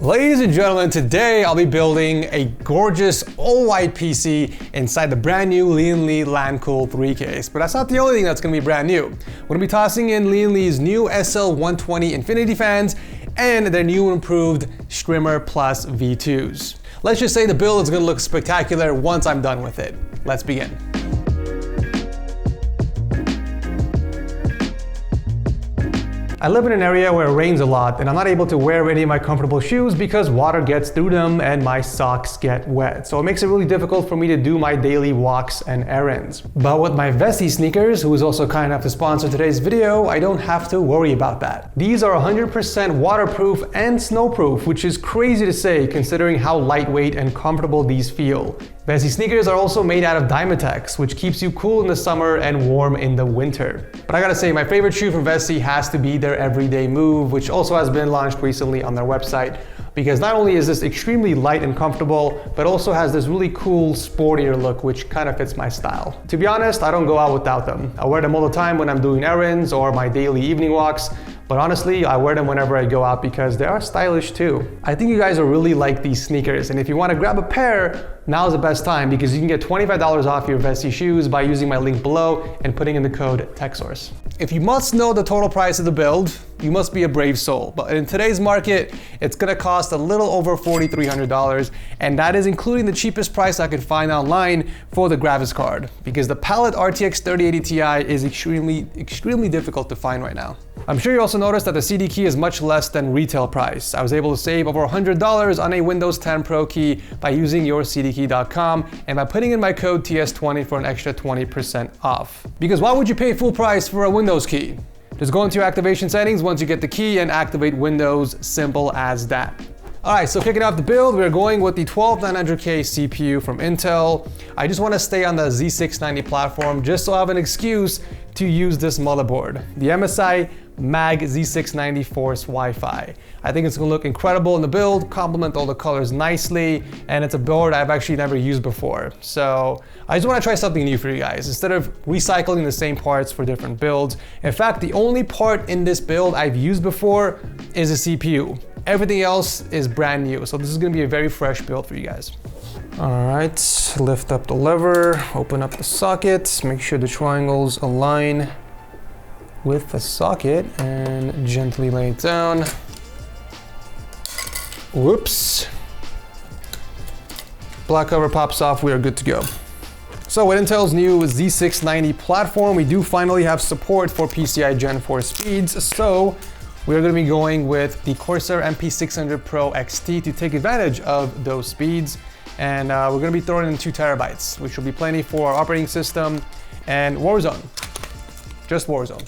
Ladies and gentlemen, today I'll be building a gorgeous all-white PC inside the brand new Lian Li Lancool III case. But that's not the only thing that's going to be brand new. We're going to be tossing in Lian Li's new SL120 Infinity fans and their new and improved Strimer Plus V2s. Let's just say the build is going to look spectacular once I'm done with it. Let's begin. I live in an area where it rains a lot and I'm not able to wear any of my comfortable shoes because water gets through them and my socks get wet. So it makes it really difficult for me to do my daily walks and errands. But with my Vessi sneakers, who is also kind enough to sponsor today's video, I don't have to worry about that. These are 100% waterproof and snowproof, which is crazy to say considering how lightweight and comfortable these feel. Vessi sneakers are also made out of Dymatex, which keeps you cool in the summer and warm in the winter. But I gotta say, my favorite shoe from Vessi has to be their Everyday Move, which also has been launched recently on their website, because not only is this extremely light and comfortable, but also has this really cool sportier look, which kind of fits my style. To be honest, I don't go out without them. I wear them all the time when I'm doing errands or my daily evening walks. But honestly, I wear them whenever I go out because they are stylish too. I think you guys will really like these sneakers, and if you want to grab a pair, now's the best time because you can get $25 off your Vessi shoes by using my link below and putting in the code TechSource. If you must know the total price of the build, you must be a brave soul. But in today's market, it's gonna cost a little over $4,300, and that is including the cheapest price I could find online for the graphics card, because the Palette RTX 3080 Ti is extremely difficult to find right now. I'm sure you also noticed that the CD key is much less than retail price. I was able to save over $100 on a Windows 10 Pro key by using yourcdkey.com and by putting in my code TS20 for an extra 20% off. Because why would you pay full price for a Windows key? Just go into your activation settings once you get the key and activate Windows, simple as that. Alright, so kicking off the build, we're going with the 12900K CPU from Intel. I just want to stay on the Z690 platform just so I have an excuse to use this motherboard, the MSI Mag Z690 Force Wi-Fi. I think it's going to look incredible in the build, complement all the colors nicely, and it's a board I've actually never used before. So I just want to try something new for you guys, instead of recycling the same parts for different builds. In fact, the only part in this build I've used before is a CPU. Everything else is brand new, so this is going to be a very fresh build for you guys. All right, lift up the lever, open up the socket, make sure the triangles align with the socket, and gently lay it down. Whoops. Black cover pops off, we are good to go. So with Intel's new Z690 platform, we do finally have support for PCI Gen 4 speeds, so we're going to be going with the Corsair MP600 Pro XT to take advantage of those speeds. And we're going to be throwing in 2 terabytes, which will be plenty for our operating system and Warzone. Just Warzone.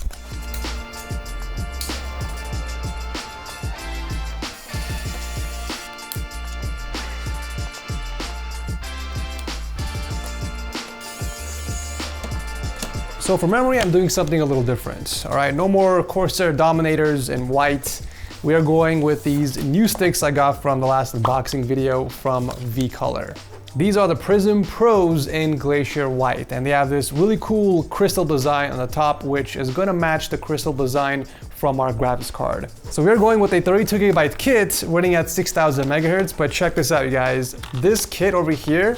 So for memory, I'm doing something a little different. All right, no more Corsair Dominators in white. We are going with these new sticks I got from the last unboxing video from V-Color. These are the Prism Pros in Glacier White, and they have this really cool crystal design on the top, which is gonna match the crystal design from our graphics card. So we're going with a 32GB kit running at 6000 megahertz, but check this out, you guys. This kit over here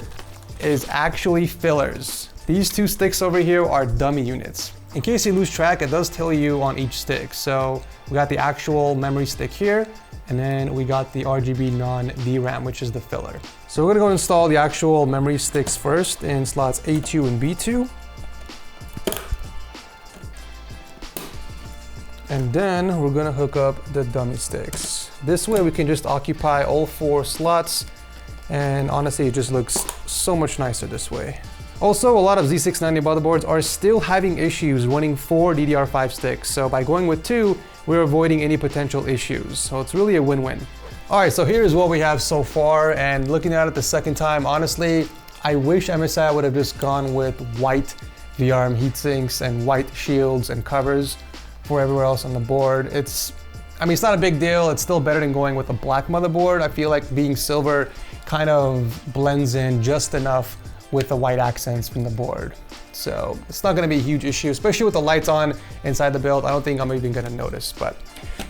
is actually fillers. These 2 sticks over here are dummy units. In case you lose track, it does tell you on each stick. So we got the actual memory stick here, and then we got the RGB non-DRAM, which is the filler. So we're gonna go install the actual memory sticks first in slots A2 and B2. And then we're gonna hook up the dummy sticks. This way we can just occupy all 4 slots, and honestly, it just looks so much nicer this way. Also, a lot of Z690 motherboards are still having issues running 4 DDR5 sticks, so by going with 2, we're avoiding any potential issues. So it's really a win-win. All right, so here's what we have so far, and looking at it the second time, honestly, I wish MSI would have just gone with white VRM heatsinks and white shields and covers for everywhere else on the board. It's not a big deal. It's still better than going with a black motherboard. I feel like being silver kind of blends in just enough with the white accents from the board. So it's not gonna be a huge issue, especially with the lights on inside the build. I don't think I'm even gonna notice, but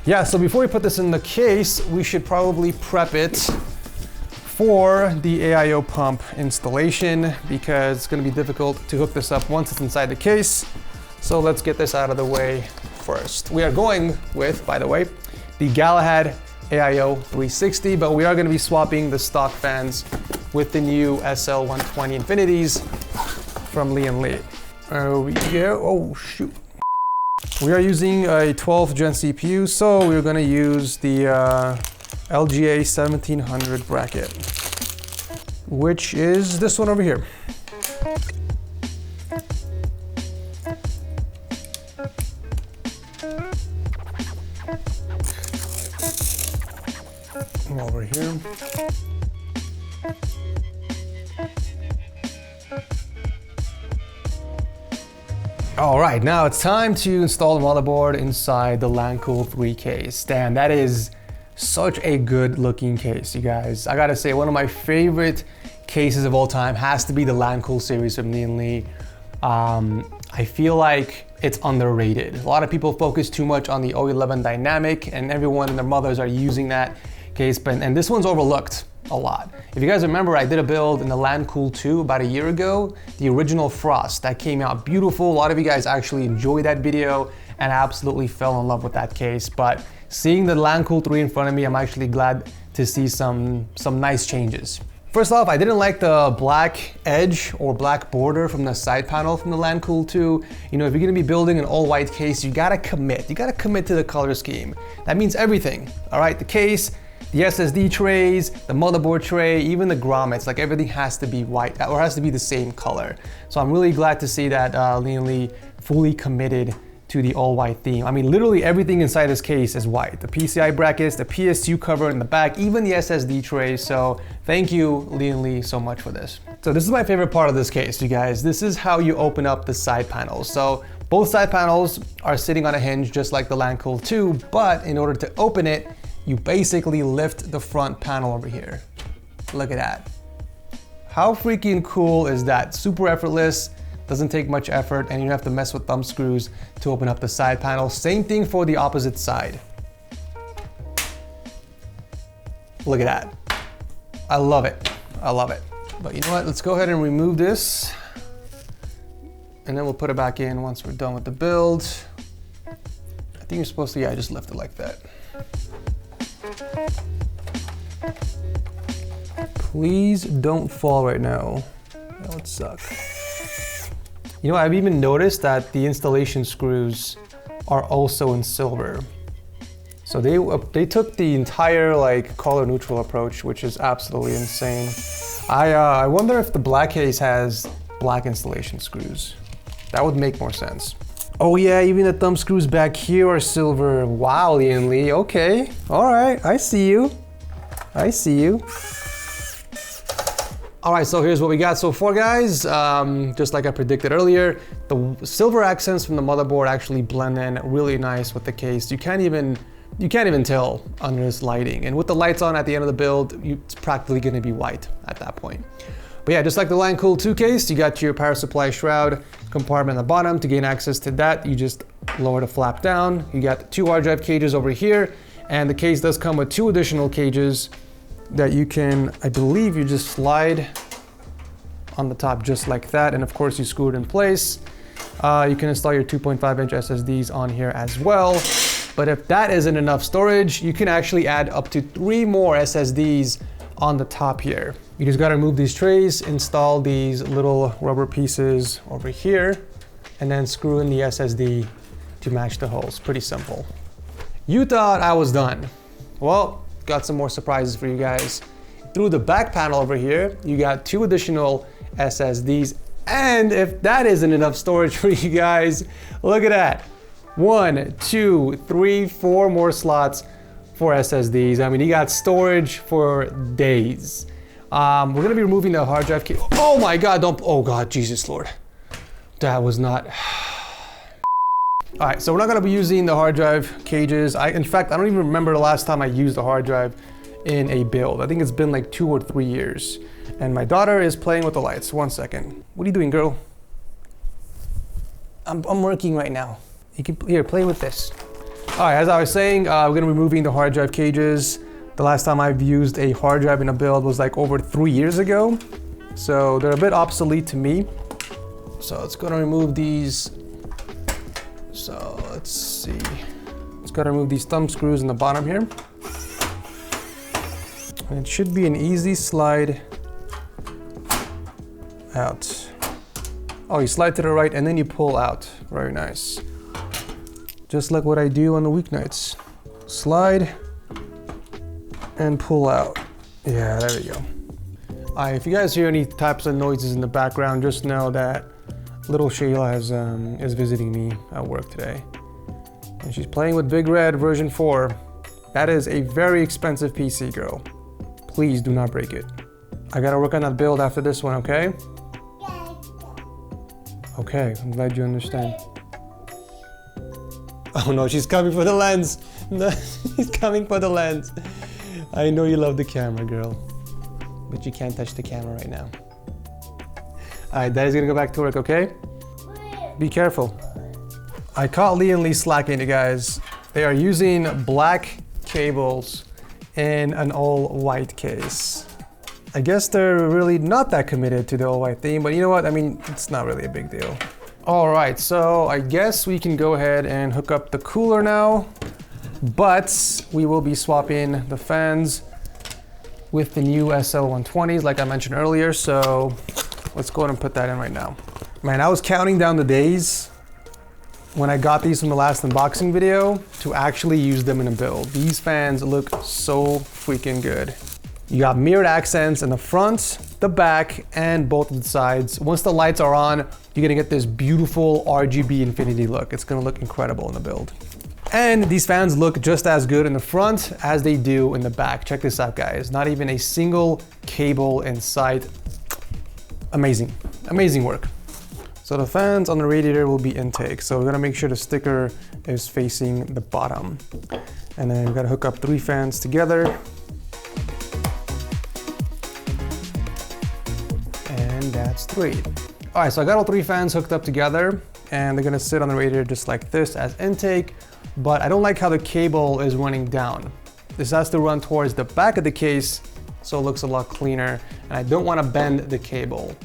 Yeah, so before we put this in the case, we should probably prep it for the AIO pump installation because it's gonna be difficult to hook this up once it's inside the case. So let's get this out of the way first. We are going with, by the way, the Galahad AIO 360, but we are gonna be swapping the stock fans with the new SL120 Infinities from Lian Li. There we go. Oh, shoot. We are using a 12th gen CPU, so we're gonna use the LGA 1700 bracket, which is this one over here. Over here. All right, now it's time to install the motherboard inside the Lancool 3 case. Damn, that is such a good looking case, you guys. I gotta say, one of my favorite cases of all time has to be the Lancool series from Lian Li. I feel like it's underrated. A lot of people focus too much on the O11 Dynamic, and everyone and their mothers are using that case, and this one's overlooked a lot. If you guys remember, I did a build in the Lancool 2 about a year ago, the original Frost. That came out beautiful. A lot of you guys actually enjoyed that video, and I absolutely fell in love with that case. But seeing the Lancool 3 in front of me, I'm actually glad to see some nice changes. First off, I didn't like the black edge or black border from the side panel from the Lancool 2. You know, if you're gonna be building an all white case, you gotta commit. You gotta commit to the color scheme. That means everything, all right? The case, the SSD trays, the motherboard tray, even the grommets, like everything has to be white or has to be the same color. So I'm really glad to see that Lian Li fully committed to the all white theme. I mean, literally everything inside this case is white. The PCI brackets, the PSU cover in the back, even the SSD tray. So thank you, Lian Li, so much for this. So this is my favorite part of this case, you guys. This is how you open up the side panels. So both side panels are sitting on a hinge just like the Lancool 2, but in order to open it, you basically lift the front panel over here. Look at that. How freaking cool is that? Super effortless, doesn't take much effort, and you don't have to mess with thumb screws to open up the side panel. Same thing for the opposite side. Look at that. I love it. I love it. But you know what? Let's go ahead and remove this, and then we'll put it back in once we're done with the build. I think you're supposed to, yeah, just lift it like that. Please don't fall right now. That would suck. You know, I've even noticed that the installation screws are also in silver. So they took the entire like color neutral approach, which is absolutely insane. I wonder if the black case has black installation screws. That would make more sense. Oh yeah, even the thumb screws back here are silver. Wow, Lian Li, okay. All right, I see you. I see you. All right, so here's what we got so far, guys. Just like I predicted earlier, the silver accents from the motherboard actually blend in really nice with the case. You can't even tell under this lighting. And with the lights on at the end of the build, it's practically gonna be white at that point. But yeah, just like the Lancool 2 case, you got your power supply shroud compartment at the bottom. To gain access to that, you just lower the flap down. You got 2 hard drive cages over here, and the case does come with 2 additional cages that you can, I believe, you just slide on the top just like that, and of course you screw it in place. You can install your 2.5-inch SSDs on here as well. But if that isn't enough storage, you can actually add up to 3 more SSDs on the top here. You just gotta remove these trays, install these little rubber pieces over here, and then screw in the SSD to match the holes. Pretty simple. You thought I was done. Well, got some more surprises for you guys. Through the back panel over here, you got 2 additional SSDs. And if that isn't enough storage for you guys, look at that. 1, 2, 3, 4 more slots for SSDs. I mean, you got storage for days. We're gonna be removing the hard drive case. Oh my God, oh God, Jesus Lord. That was not. All right, so we're not gonna be using the hard drive cages. In fact, I don't even remember the last time I used a hard drive in a build. I think it's been like 2 or 3 years. And my daughter is playing with the lights. 1 second. What are you doing, girl? I'm working right now. You can, here, play with this. All right, as I was saying, we're gonna be removing the hard drive cages. The last time I've used a hard drive in a build was like over 3 years ago. So they're a bit obsolete to me. So it's gonna remove these. So let's see. It's gonna remove these thumb screws in the bottom here. And it should be an easy slide out. Oh, you slide to the right and then you pull out. Very nice. Just like what I do on the weeknights. Slide and pull out. Yeah, there we go. All right, if you guys hear any types of noises in the background, just know that little Shayla is visiting me at work today. And she's playing with Big Red version 4. That is a very expensive PC, girl. Please do not break it. I gotta work on that build after this one, okay? Okay, I'm glad you understand. Oh no, she's coming for the lens. No, she's coming for the lens. I know you love the camera, girl, but you can't touch the camera right now. All right, Daddy's gonna go back to work, okay? Be careful. I caught Lian Li slacking, you guys. They are using black cables in an all-white case. I guess they're really not that committed to the all-white theme, but you know what? I mean, it's not really a big deal. All right, so I guess we can go ahead and hook up the cooler now, but we will be swapping the fans with the new SL120s like I mentioned earlier, so let's go ahead and put that in right now. Man, I was counting down the days when I got these from the last unboxing video to actually use them in a build. These fans look so freaking good. You got mirrored accents in the front, the back, and both of the sides. Once the lights are on, you're gonna get this beautiful RGB infinity look. It's gonna look incredible in the build. And these fans look just as good in the front as they do in the back. Check this out, guys. Not even a single cable in sight. Amazing, amazing work. So the fans on the radiator will be intake. So we're gonna make sure the sticker is facing the bottom. And then we're gonna hook up 3 fans together. And that's 3. All right, so I got all 3 fans hooked up together and they're gonna sit on the radiator just like this as intake, but I don't like how the cable is running down. This has to run towards the back of the case so it looks a lot cleaner, and I don't wanna bend the cable.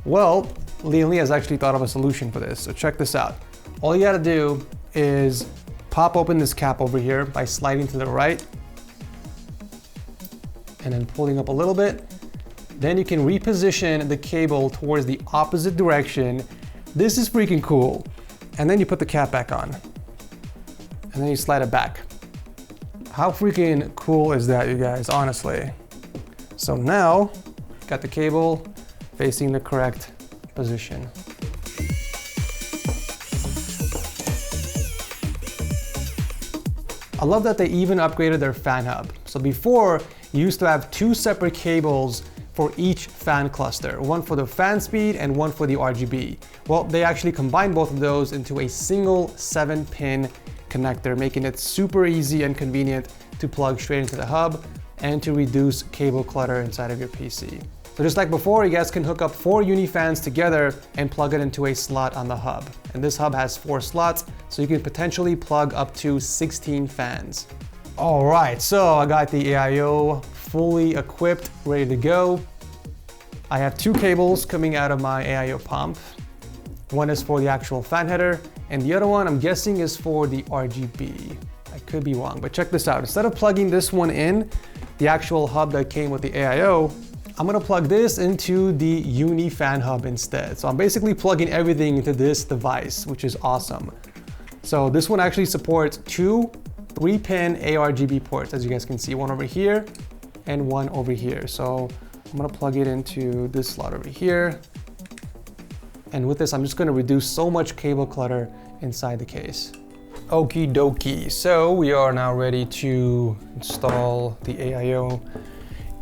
Well, Lian Li has actually thought of a solution for this, so check this out. All you gotta do is pop open this cap over here by sliding to the right and then pulling up a little bit. Then you can reposition the cable towards the opposite direction. This is freaking cool. And then you put the cap back on. And then you slide it back. How freaking cool is that, you guys, honestly? So now, got the cable facing the correct position. I love that they even upgraded their fan hub. So before, you used to have 2 separate cables for each fan cluster, one for the fan speed and one for the RGB. Well, they actually combined both of those into a single 7-pin connector, making it super easy and convenient to plug straight into the hub and to reduce cable clutter inside of your PC. So just like before, you guys can hook up 4 uni fans together and plug it into a slot on the hub. And this hub has 4 slots, so you can potentially plug up to 16 fans. All right, so I got the AIO fully equipped, ready to go. I have 2 cables coming out of my AIO pump. One is for the actual fan header, and the other one I'm guessing is for the RGB. I could be wrong, but check this out. Instead of plugging this one in, the actual hub that came with the AIO, I'm gonna plug this into the Uni fan hub instead. So I'm basically plugging everything into this device, which is awesome. So this one actually supports 2 3-pin ARGB ports, as you guys can see, one over here and one over here. So I'm gonna plug it into this slot over here. And with this, I'm just gonna reduce so much cable clutter inside the case. Okie dokie, so we are now ready to install the AIO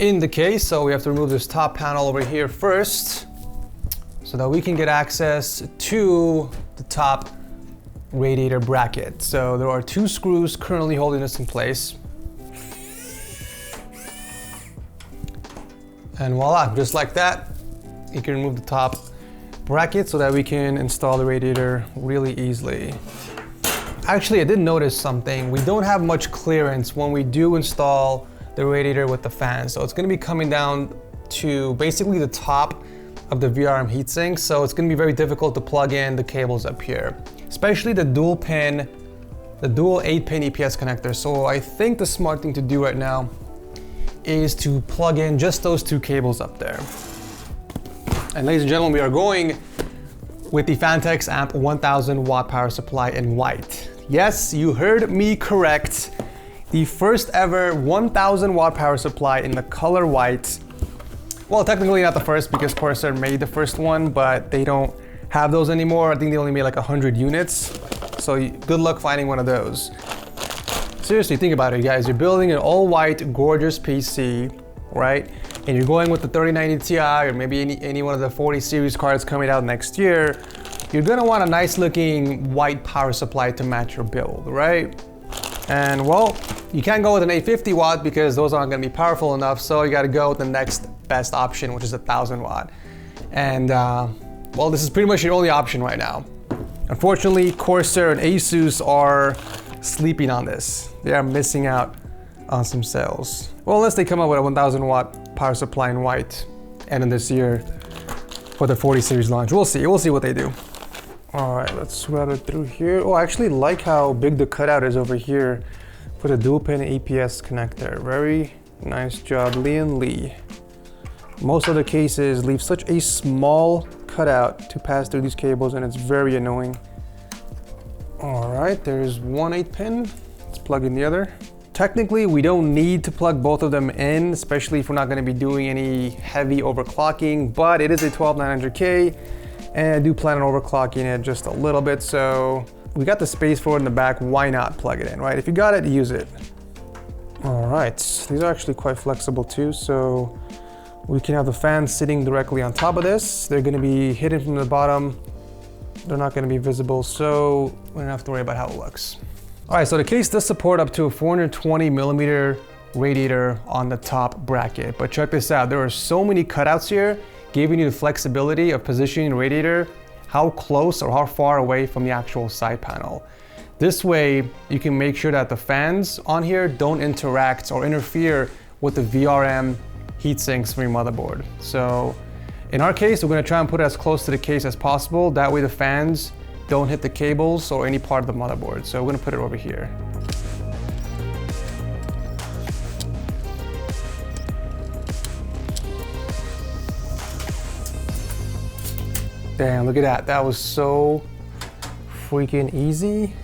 in the case. So we have to remove this top panel over here first so that we can get access to the top radiator bracket. So there are 2 screws currently holding this in place. And voila, just like that, you can remove the top bracket so that we can install the radiator really easily. Actually, I did notice something. We don't have much clearance when we do install the radiator with the fan. So it's gonna be coming down to basically the top of the VRM heatsink. So it's gonna be very difficult to plug in the cables up here, especially the dual 8-pin EPS connector. So I think the smart thing to do right now is to plug in just those two cables up there. And ladies and gentlemen, we are going with the Fantex Amp 1000 watt power supply in white. Yes, you heard me correct. The first ever 1000 watt power supply in the color white. Well, technically not the first because Corsair made the first one, but they don't have those anymore. I think they only made like 100 units. So good luck finding one of those. Seriously, think about it, guys. You're building an all white, gorgeous PC, right? And you're going with the 3090 Ti or maybe any one of the 40 series cards coming out next year, you're gonna want a nice looking white power supply to match your build, right? And well, you can't go with an 850 watt because those aren't gonna be powerful enough, so you gotta go with the next best option, which is 1000 watt. And well, this is pretty much your only option right now. Unfortunately, Corsair and Asus are sleeping on this. They are missing out on some sales. Well, unless they come up with a 1000 watt power supply in white and in this year for the 40 series launch. We'll see what they do. All right, let's route it through here. Oh, I actually like how big the cutout is over here for the dual pin EPS connector. Very nice job, Lian Li. Most other cases leave such a small cutout to pass through these cables and it's very annoying. All right, there's one 8-pin. Let's plug in the other. Technically, we don't need to plug both of them in, especially if we're not going to be doing any heavy overclocking, but it is a 12900K, and I do plan on overclocking it just a little bit, so we got the space for it in the back, why not plug it in, right? If you got it, use it. All right, these are actually quite flexible too, so we can have the fans sitting directly on top of this. They're going to be hidden from the bottom. They're not going to be visible, so we don't have to worry about how it looks. All right, so the case does support up to a 420 millimeter radiator on the top bracket, but check this out. There are so many cutouts here, giving you the flexibility of positioning the radiator how close or how far away from the actual side panel. This way, you can make sure that the fans on here don't interact or interfere with the VRM heat sinks from your motherboard. So in our case, we're gonna try and put it as close to the case as possible. That way the fans don't hit the cables or any part of the motherboard. So we're gonna put it over here. Damn, look at that. That was so freaking easy.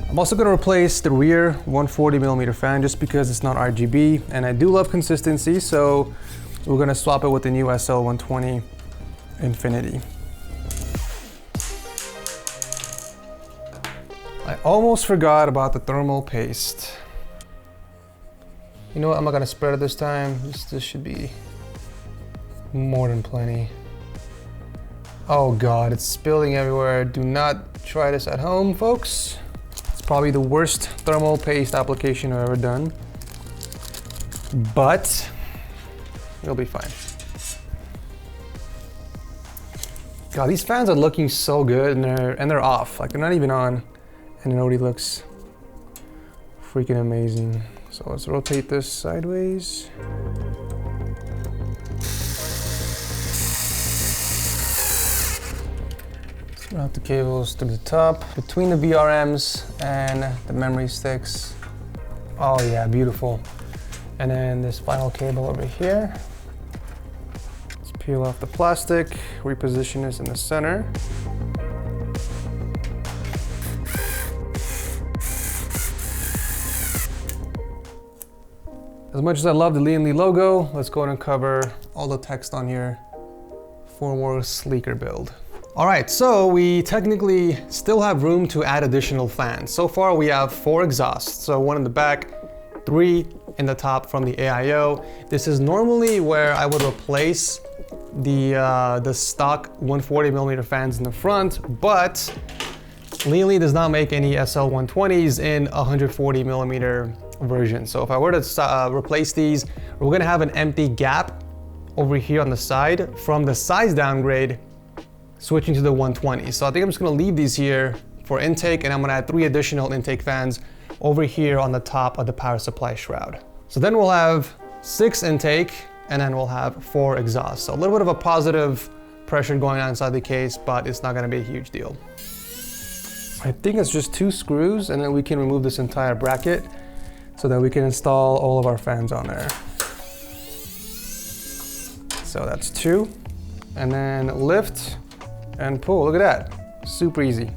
I'm also gonna replace the rear 140 millimeter fan just because it's not RGB and I do love consistency. So we're gonna swap it with the new SL120 Infinity. I almost forgot about the thermal paste. You know what, I'm not gonna spread it this time. This should be more than plenty. Oh God, it's spilling everywhere. Do not try this at home, folks. It's probably the worst thermal paste application I've ever done, but it'll be fine. God, these fans are looking so good and they're off. Like they're not even on. And it already looks freaking amazing. So let's rotate this sideways. Let's route the cables to the top, between the VRMs and the memory sticks. Oh yeah, beautiful. And then this final cable over here. Let's peel off the plastic, reposition this in the center. As much as I love the Lian Li logo, let's go ahead and cover all the text on here for a more sleeker build. All right, so we technically still have room to add additional fans. So far we have 4 exhausts, so 1 in the back, 3 in the top from the AIO. This is normally where I would replace the stock 140 millimeter fans in the front, but Lian Li does not make any SL120s in 140 millimeter version. So if I were to replace these, we're gonna have an empty gap over here on the side from the size downgrade switching to the 120. So I think I'm just gonna leave these here for intake, and I'm gonna add 3 additional intake fans over here on the top of the power supply shroud. So then we'll have 6 intake, and then we'll have 4 exhaust. So a little bit of a positive pressure going on inside the case, but it's not gonna be a huge deal. I think it's just 2 screws, and then we can remove this entire bracket so that we can install all of our fans on there. So that's 2, and then lift and pull. Look at that, super easy.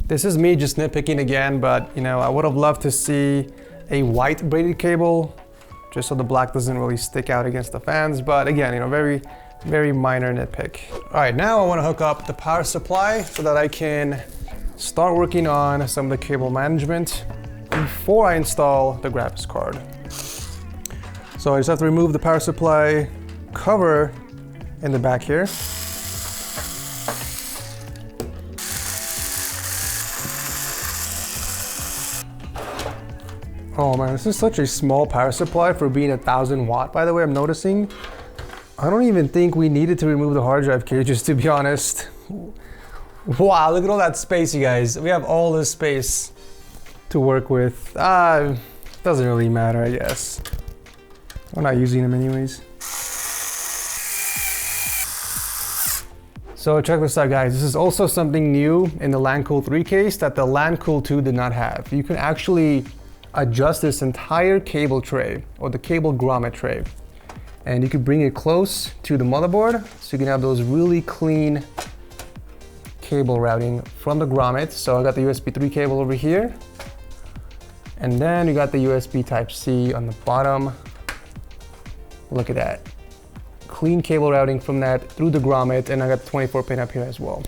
This is me just nitpicking again, but you know, I would have loved to see a white braided cable just so the black doesn't really stick out against the fans. But again, you know, very minor nitpick. All right, now I want to hook up the power supply so that I can start working on some of the cable management before I install the graphics card. So I just have to remove the power supply cover in the back here. Oh man, this is such a small power supply for being 1000 watt, by the way, I'm noticing. I don't even think we needed to remove the hard drive cages, to be honest. Wow, look at all that space, you guys. We have all this space to work with. Doesn't really matter, I guess. We're not using them anyways. So check this out, guys. This is also something new in the Lancool 3 case that the Lancool 2 did not have. You can actually adjust this entire cable tray or the cable grommet tray, and you can bring it close to the motherboard so you can have those really clean cable routing from the grommet. So I got the USB 3 cable over here, and then you got the USB Type-C on the bottom. Look at that, clean cable routing from that through the grommet, and I got the 24 pin up here as well.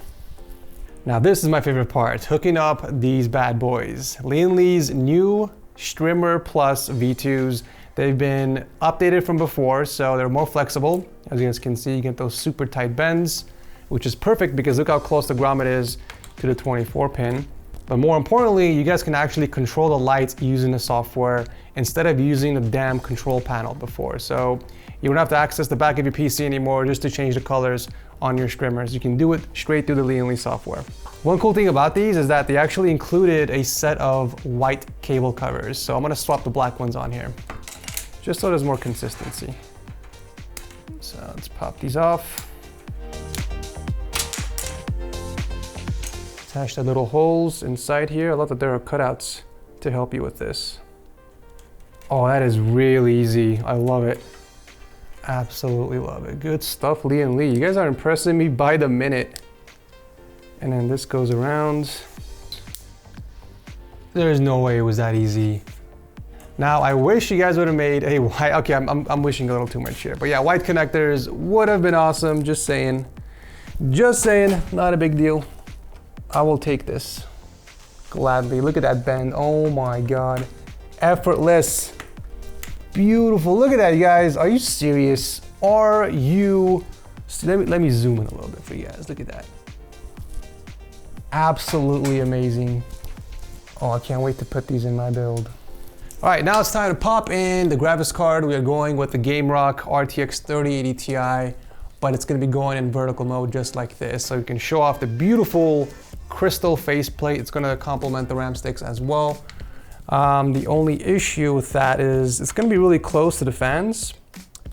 Now this is my favorite part, hooking up these bad boys. Lian Li's new Strimer Plus V2s. They've been updated from before, so they're more flexible. As you guys can see, you get those super tight bends, which is perfect because look how close the grommet is to the 24 pin. But more importantly, you guys can actually control the lights using the software instead of using the damn control panel before. So you don't have to access the back of your PC anymore just to change the colors on your Strimers. You can do it straight through the Lian Li software. One cool thing about these is that they actually included a set of white cable covers. So I'm gonna swap the black ones on here, just so there's more consistency. So let's pop these off. Attach the little holes inside here. I love that there are cutouts to help you with this. Oh, that is really easy. I love it. Absolutely love it. Good stuff, Lian Li. You guys are impressing me by the minute. And then this goes around. There's no way it was that easy. Now, I wish you guys would have made a white, okay, I'm wishing a little too much here. But yeah, white connectors would have been awesome, just saying. Just saying, not a big deal. I will take this gladly. Look at that bend, oh my God. Effortless, beautiful. Look at that, you guys. Are you serious? Are you, let me zoom in a little bit for you guys. Look at that. Absolutely amazing. Oh, I can't wait to put these in my build. All right, now it's time to pop in the graphics card. We are going with the GameRock RTX 3080 Ti, but it's gonna be going in vertical mode just like this. So you can show off the beautiful crystal faceplate. It's gonna complement the RAM sticks as well. The only issue with that is it's gonna be really close to the fans,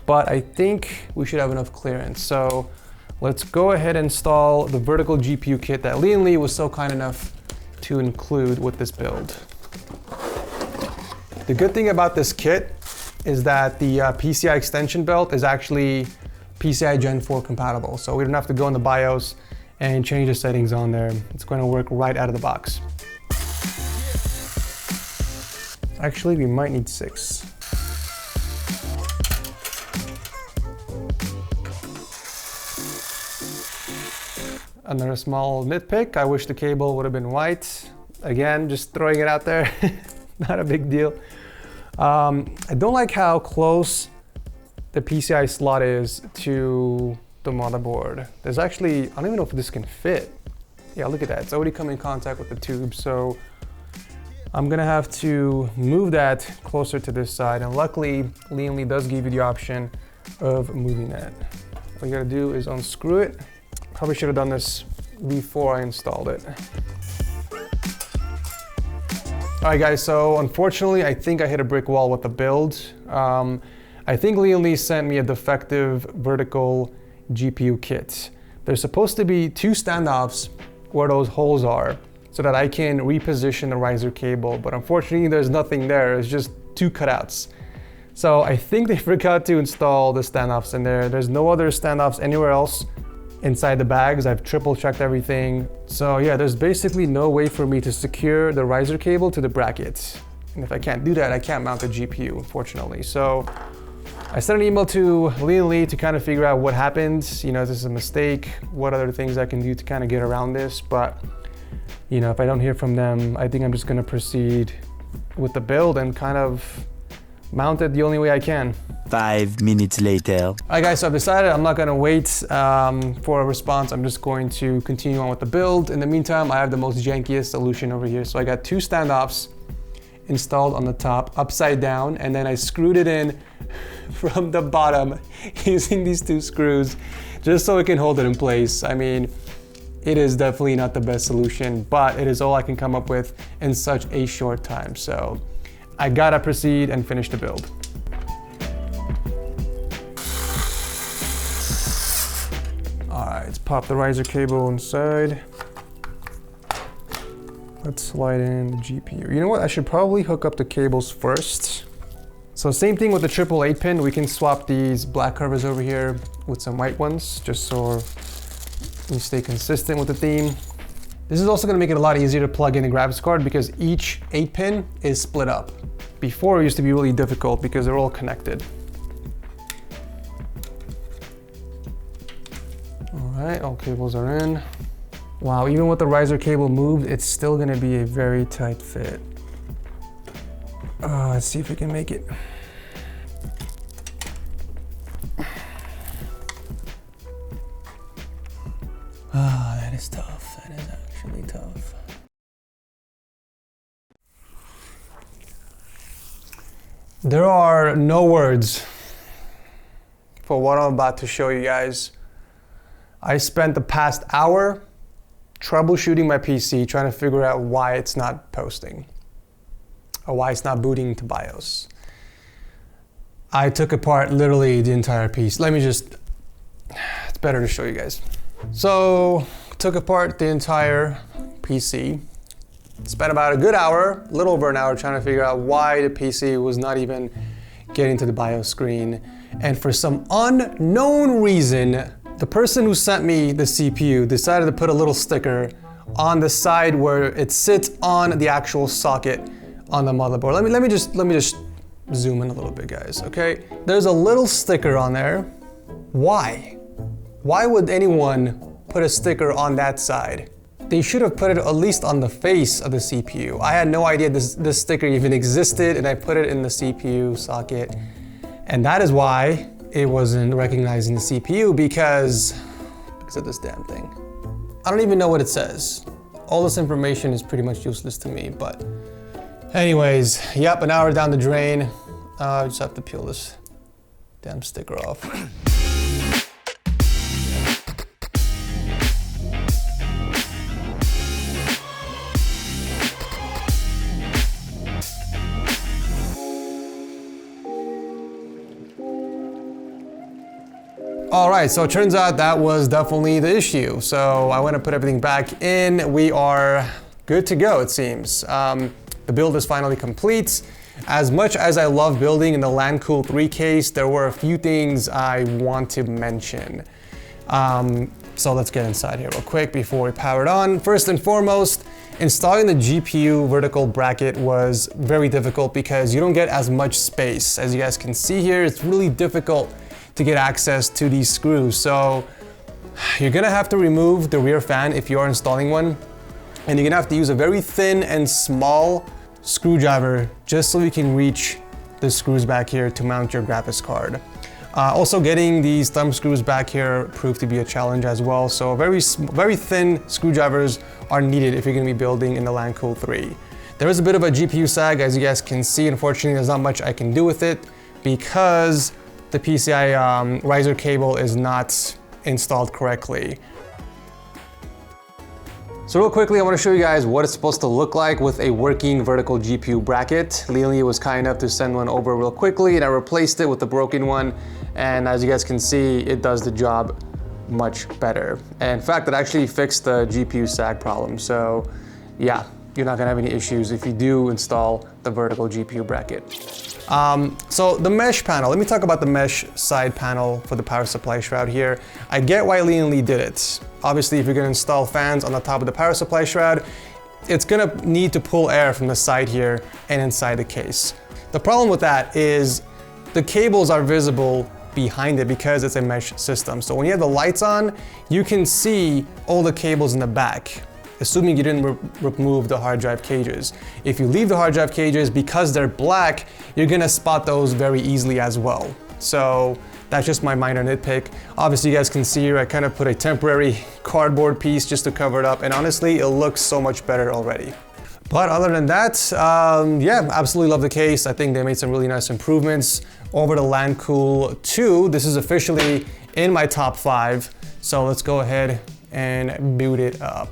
but I think we should have enough clearance. So let's go ahead and install the vertical GPU kit that Lian Li was so kind enough to include with this build. The good thing about this kit is that the PCI extension belt is actually PCI Gen 4 compatible. So we don't have to go in the BIOS and change the settings on there. It's going to work right out of the box. Actually, we might need 6. Another small nitpick, I wish the cable would have been white. Again, just throwing it out there, not a big deal. I don't like how close the PCI slot is to the motherboard. There's actually, I don't even know if this can fit. Yeah, look at that. It's already come in contact with the tube. So I'm gonna have to move that closer to this side. And luckily, Lian Li does give you the option of moving that. All you gotta do is unscrew it. Probably should have done this before I installed it. All right guys, so unfortunately, I think I hit a brick wall with the build. I think Lian Li sent me a defective vertical GPU kit. There's supposed to be 2 standoffs where those holes are so that I can reposition the riser cable, but unfortunately there's nothing there. It's just 2 cutouts. So I think they forgot to install the standoffs in there. There's no other standoffs anywhere else inside the bags. I've triple checked everything. So yeah, there's basically no way for me to secure the riser cable to the bracket. And if I can't do that, I can't mount the GPU, unfortunately. So I sent an email to Lian Li to kind of figure out what happened. You know, is this a mistake? What other things I can do to kind of get around this? But, you know, if I don't hear from them, I think I'm just gonna proceed with the build and kind of mount it the only way I can. 5 minutes later. All right guys, so I've decided I'm not gonna wait for a response. I'm just going to continue on with the build. In the meantime, I have the most jankiest solution over here. So I got 2 standoffs installed on the top, upside down, and then I screwed it in from the bottom using these 2 screws just so it can hold it in place. I mean, it is definitely not the best solution, but it is all I can come up with in such a short time. So I gotta proceed and finish the build. All right, let's pop the riser cable inside. Let's slide in the GPU. You know what? I should probably hook up the cables first. So same thing with the triple 8-pin. We can swap these black covers over here with some white ones, just so we stay consistent with the theme. This is also gonna make it a lot easier to plug in a graphics card because each 8-pin is split up. Before it used to be really difficult because they're all connected. All right, all cables are in. Wow, even with the riser cable moved, it's still gonna be a very tight fit. Let's see if we can make it. That is tough. That is actually tough. There are no words for what I'm about to show you guys. I spent the past hour troubleshooting my PC, trying to figure out why it's not posting or why it's not booting to BIOS. I took apart literally the entire piece. It's better to show you guys. So, took apart the entire PC. Spent about a good hour, a little over an hour, trying to figure out why the PC was not even getting to the BIOS screen. And for some unknown reason, the person who sent me the CPU decided to put a little sticker on the side where it sits on the actual socket on the motherboard. Let me just zoom in a little bit, guys, okay? There's a little sticker on there. Why? Why would anyone put a sticker on that side? They should have put it at least on the face of the CPU. I had no idea this sticker even existed, and I put it in the CPU socket. And that is why it wasn't recognizing the CPU because of this damn thing. I don't even know what it says. All this information is pretty much useless to me, but anyways, yep, an hour down the drain. I just have to peel this damn sticker off. All right, so it turns out that was definitely the issue. So I went to put everything back in. We are good to go, it seems. The build is finally complete. As much as I love building in the Lancool III case, there were a few things I want to mention. So let's get inside here real quick before we power it on. First and foremost, installing the GPU vertical bracket was very difficult because you don't get as much space. As you guys can see here, it's really difficult to get access to these screws. So you're gonna have to remove the rear fan if you are installing one. And you're gonna have to use a very thin and small screwdriver just so you can reach the screws back here to mount your graphics card. Also getting these thumb screws back here proved to be a challenge as well. So very thin screwdrivers are needed if you're gonna be building in the Lancool 3. There is a bit of a GPU sag, as you guys can see. Unfortunately, there's not much I can do with it because the PCI riser cable is not installed correctly. So real quickly, I want to show you guys what it's supposed to look like with a working vertical GPU bracket. Lian Li was kind enough to send one over real quickly, and I replaced it with the broken one. And as you guys can see, it does the job much better. And in fact, it actually fixed the GPU sag problem. So yeah, you're not gonna have any issues if you do install the vertical GPU bracket. So the mesh panel, let me talk about the mesh side panel for the power supply shroud here. I get why Lian Li did it. Obviously, if you're gonna install fans on the top of the power supply shroud, it's gonna need to pull air from the side here and inside the case. The problem with that is the cables are visible behind it because it's a mesh system. So when you have the lights on, you can see all the cables in the back, assuming you didn't remove the hard drive cages. If you leave the hard drive cages, because they're black, you're gonna spot those very easily as well. So that's just my minor nitpick. Obviously, you guys can see here, I kind of put a temporary cardboard piece just to cover it up, and honestly, it looks so much better already. But other than that, yeah, absolutely love the case. I think they made some really nice improvements over the Lancool 2. This is officially in my top 5. So let's go ahead and boot it up.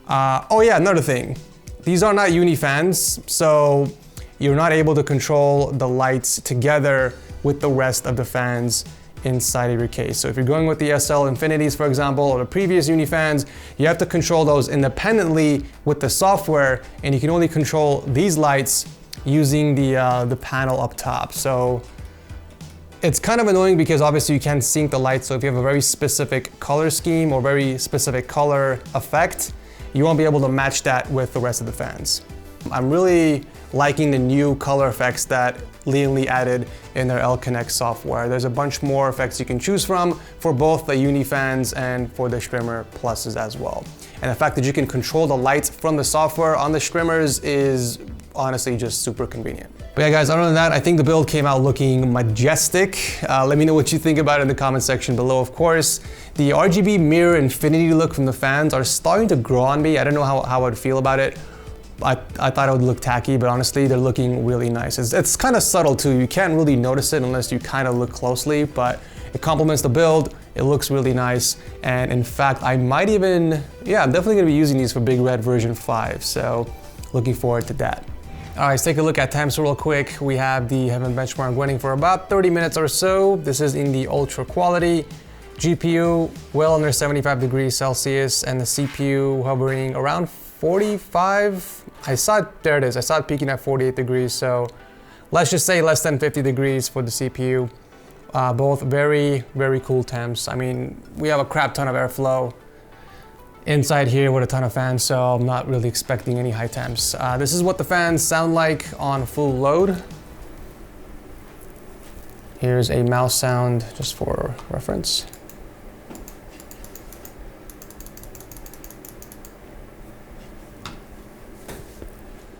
Oh yeah, another thing. These are not uni fans, so you're not able to control the lights together with the rest of the fans inside of your case. So if you're going with the SL Infinities, for example, or the previous uni fans, you have to control those independently with the software, and you can only control these lights using the panel up top. So it's kind of annoying because obviously you can't sync the lights. So if you have a very specific color scheme or very specific color effect, you won't be able to match that with the rest of the fans. I'm really liking the new color effects that Lian Li added in their L-Connect software. There's a bunch more effects you can choose from for both the uni fans and for the Strimer pluses as well. And the fact that you can control the lights from the software on the Strimers is honestly just super convenient. But yeah guys, other than that, I think the build came out looking majestic. Let me know what you think about it in the comment section below, of course. The RGB mirror infinity look from the fans are starting to grow on me. I don't know how I'd feel about it. I thought it would look tacky, but honestly, they're looking really nice. It's kind of subtle too. You can't really notice it unless you kind of look closely, but it complements the build. It looks really nice. And in fact, I might even, yeah, I'm definitely gonna be using these for Big Red version 5. So looking forward to that. All right, let's take a look at temps real quick. We have the Heaven benchmark running for about 30 minutes or so. This is in the ultra quality. GPU well under 75 degrees Celsius, and the CPU hovering around 45. I saw it, there it is. I saw it peaking at 48 degrees. So let's just say less than 50 degrees for the CPU. Both very, very cool temps. I mean, we have a crap ton of airflow inside here with a ton of fans, so I'm not really expecting any high temps. This is what the fans sound like on full load. Here's a mouse sound just for reference.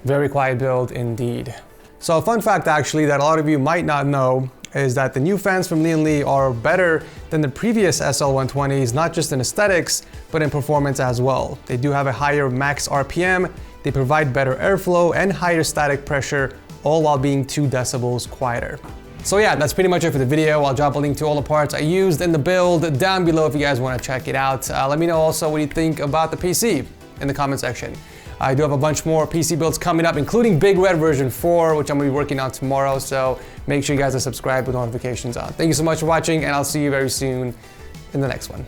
Very quiet build indeed. So a fun fact actually that a lot of you might not know is that the new fans from Lian Li are better than the previous SL120s, not just in aesthetics, but in performance as well. They do have a higher max RPM, they provide better airflow and higher static pressure, all while being 2 decibels quieter. So yeah, that's pretty much it for the video. I'll drop a link to all the parts I used in the build down below if you guys want to check it out. Let me know also what you think about the PC in the comment section. I do have a bunch more PC builds coming up, including Big Red version 4, which I'm gonna be working on tomorrow. So make sure you guys are subscribed with notifications on. Thank you so much for watching, and I'll see you very soon in the next one.